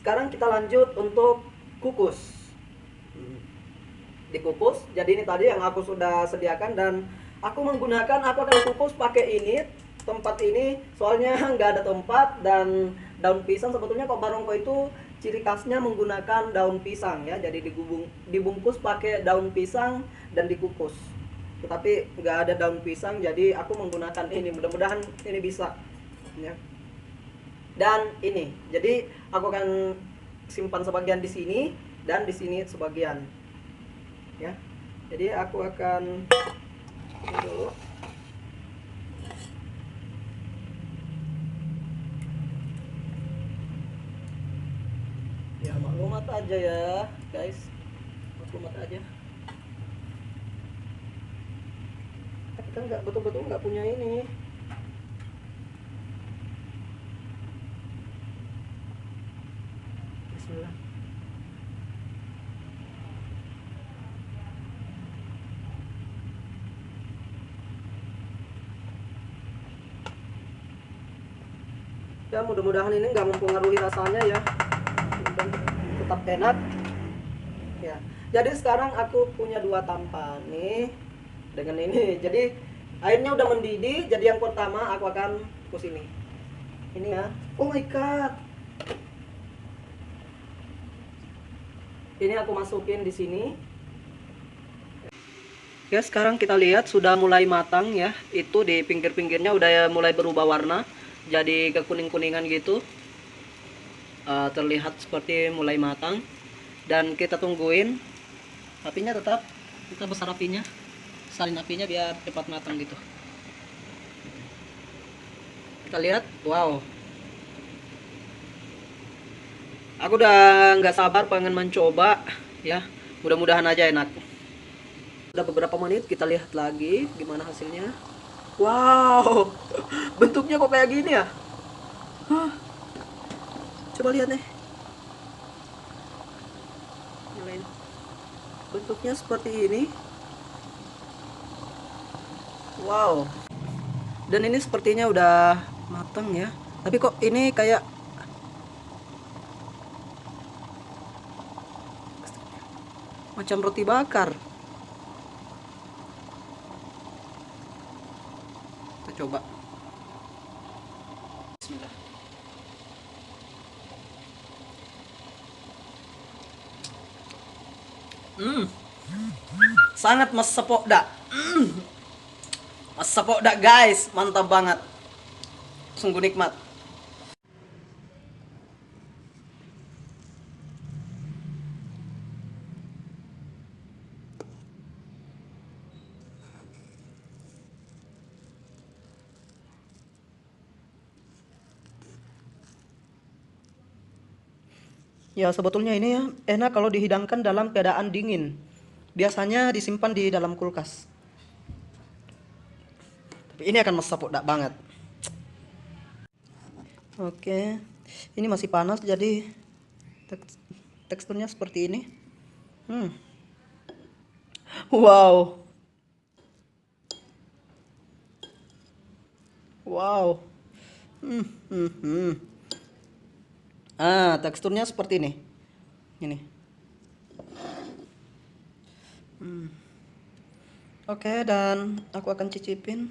sekarang kita lanjut untuk kukus. Dikukus, jadi ini tadi yang aku sudah sediakan, dan aku akan kukus pakai ini, tempat ini soalnya nggak ada tempat. Dan daun pisang, sebetulnya kok barongko itu ciri khasnya menggunakan daun pisang ya, jadi dibungkus pakai daun pisang dan dikukus, tetapi nggak ada daun pisang, jadi aku menggunakan ini. Mudah-mudahan ini bisa ya. Dan ini, jadi aku akan simpan sebagian di sini dan di sini sebagian ya. Jadi aku akan ini dulu. Ya maklumat aja ya guys, maklumat aja. Kita nggak betul-betul nggak punya ini. Bismillah. Ya mudah-mudahan ini nggak mempengaruhi rasanya ya, dan tetap enak ya. Jadi sekarang aku punya dua tampan nih dengan ini. Jadi airnya udah mendidih, jadi yang pertama aku akan kukus ini ya. Oh my god, ini aku masukin di sini ya. Sekarang kita lihat sudah mulai matang ya, itu di pinggir-pinggirnya udah mulai berubah warna jadi kekuning-kuningan gitu. Terlihat seperti mulai matang, dan kita tungguin apinya, tetap kita besar apinya, salin apinya biar cepat matang gitu. Kita lihat, wow, aku udah nggak sabar pengen mencoba ya, mudah-mudahan aja enak. Udah beberapa menit, kita lihat lagi gimana hasilnya. Wow, bentuknya kok kayak gini ya. Hah, coba lihat nih, nyalain. Bentuknya seperti ini. Wow, dan ini sepertinya udah matang ya, tapi kok ini kayak macam roti bakar. Kita coba. Bismillah. Sangat masepok dak. Masepok dak guys, mantap banget. Sungguh nikmat. Ya sebetulnya ini ya enak kalau dihidangkan dalam keadaan dingin. Biasanya disimpan di dalam kulkas. Tapi ini akan masepok dak banget. Oke, ini masih panas jadi teksturnya seperti ini. Wow, wow. Teksturnya seperti ini. Ini. Oke, dan aku akan cicipin.